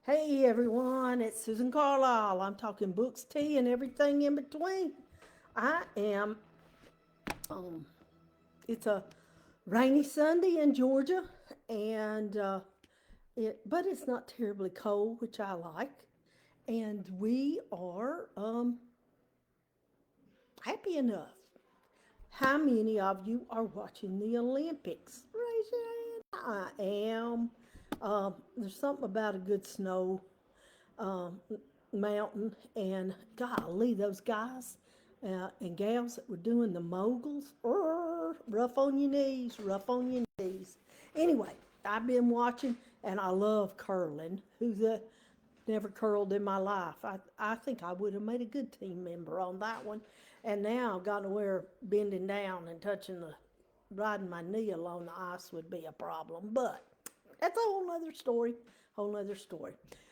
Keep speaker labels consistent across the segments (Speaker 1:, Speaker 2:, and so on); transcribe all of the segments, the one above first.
Speaker 1: Hey everyone, it's Susan Carlisle. I'm talking books, tea, and everything in between. I am, um, it's a rainy Sunday in Georgia, and but it's not terribly cold, which I like. And we are happy enough. How many of you are watching the Olympics? Raise your hand. I am. There's something about a good snow um, mountain, and golly, those guys and gals that were doing the moguls, rough on your knees, rough on your knees. Anyway, I've been watching, and I love curling. Who's never curled in my life? I think I would have made a good team member on that one. And now I've got to where bending down and touching the riding my knee along the ice would be a problem, but that's a whole other story. Whole other story.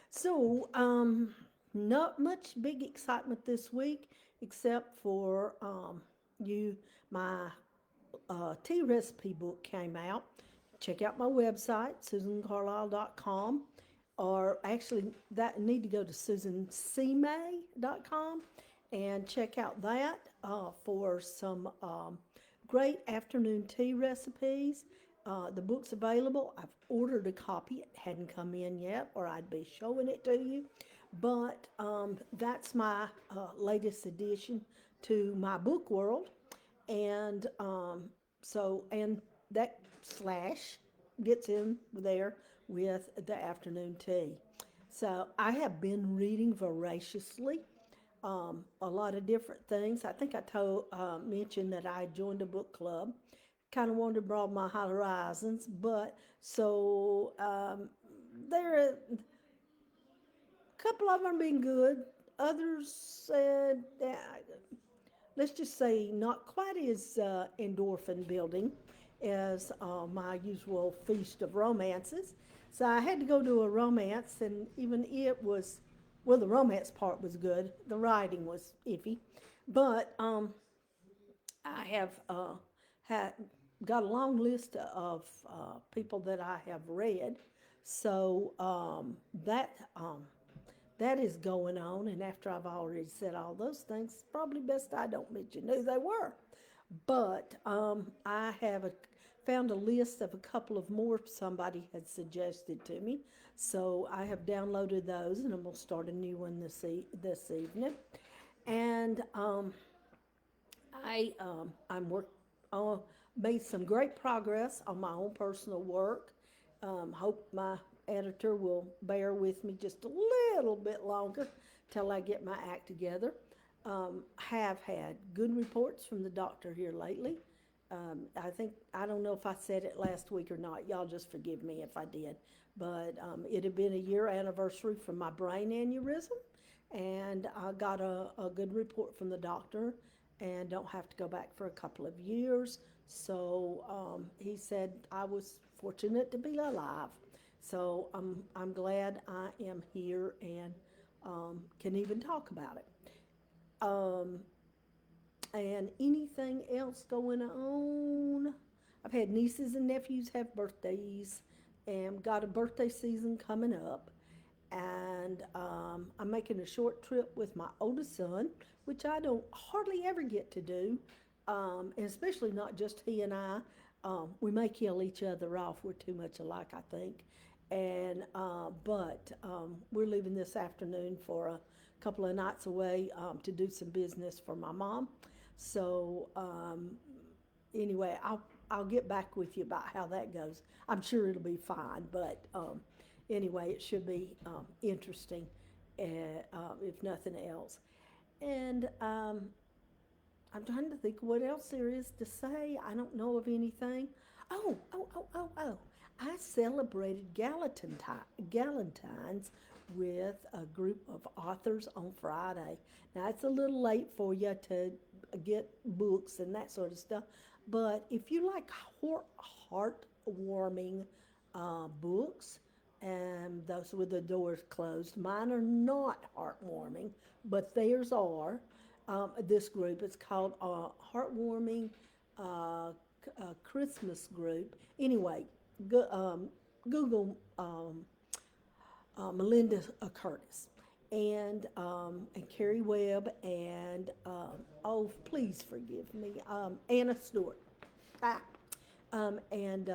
Speaker 1: So, not much big excitement this week, except for you. My tea recipe book came out. Check out my website, susancarlisle.com, or actually, that need to go to susancmay.com and check out that for some great afternoon tea recipes. The book's available. I've ordered a copy. It hadn't come in yet, or I'd be showing it to you. But that's my latest addition to my book world. And and that slash gets in there with the afternoon tea. So I have been reading voraciously a lot of different things. I think I told mentioned that I joined a book club. Kind of wanted to broaden my horizons, but so there are a couple of them have been good. Others said, let's just say, not quite as endorphin building as my usual feast of romances. So I had to go to a romance, and even it was, well, the romance part was good. The writing was iffy, but I have had got a long list of people that I have read. So that is going on. And after I've already said all those things, it's probably best I don't mention who they were. But I have found a list of a couple of more somebody had suggested to me. So I have downloaded those, and I'm going to start a new one this evening. And I'm made some great progress on my own personal work. Hope my editor will bear with me just a little bit longer till I get my act together. Have had good reports from the doctor here lately. I don't know if I said it last week or not. Y'all just forgive me if I did. But it had been a year anniversary from my brain aneurysm, and I got a good report from the doctor and don't have to go back for a couple of years. So he said I was fortunate to be alive. So I'm glad I am here and can even talk about it. Um, and anything else going on? I've had nieces and nephews have birthdays and got a birthday season coming up. And I'm making a short trip with my oldest son, which I don't hardly ever get to do, and especially not just he and I. We may kill each other off. We're too much alike, I think. And but we're leaving this afternoon for a couple of nights away to do some business for my mom. So anyway, I'll get back with you about how that goes. I'm sure it'll be fine, but anyway, it should be interesting, if nothing else. And I'm trying to think what else there is to say. I don't know of anything. Oh. I celebrated Galentine's with a group of authors on Friday. Now, it's a little late for you to get books and that sort of stuff, but if you like heartwarming books, and those with the doors closed, mine are not heartwarming, but theirs are. This group is called Heartwarming Christmas Group. Anyway, go, Google Melinda Curtis, and Carrie Webb, and oh, please forgive me, Anna Stewart. Ah, and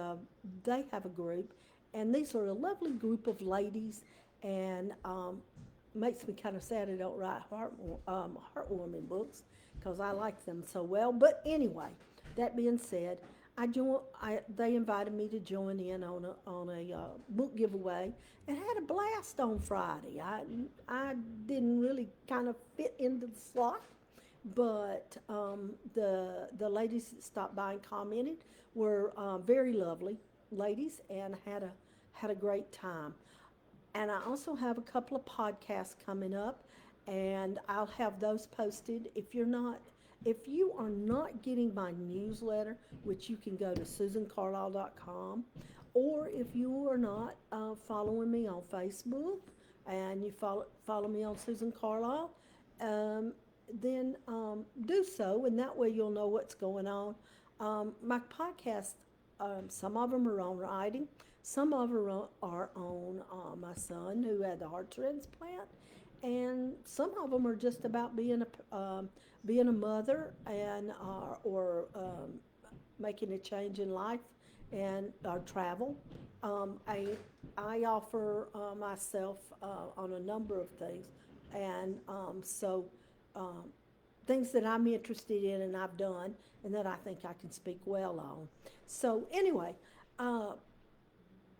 Speaker 1: they have a group, and these are a lovely group of ladies, and makes me kind of sad I don't write heartwarming books because I like them so well. But anyway, that being said, they invited me to join in on a book giveaway, and had a blast on Friday. I didn't really kind of fit into the slot, but the ladies that stopped by and commented were very lovely ladies, and had a great time. And I also have a couple of podcasts coming up, and I'll have those posted. If you are not getting my newsletter, which you can go to susancarlisle.com, or if you are not following me on Facebook and you follow me on Susan Carlisle, um, then do so, and that way you'll know what's going on. My podcast, some of them are on writing, some of them are on my son who had the heart transplant, and some of them are just about being a mother, and or making a change in life, and travel. I offer myself on a number of things, and so um, things that I'm interested in and I've done, and that I think I can speak well on. So anyway, uh,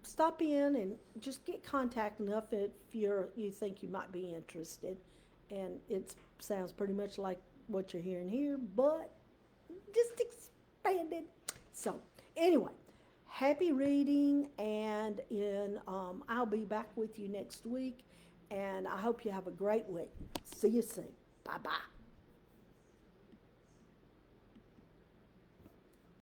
Speaker 1: stop in and just get contact enough if you think you might be interested, and it sounds pretty much like what you're hearing here, but just expanded. So anyway, happy reading, and I'll be back with you next week, and I hope you have a great week. See you soon. Bye bye.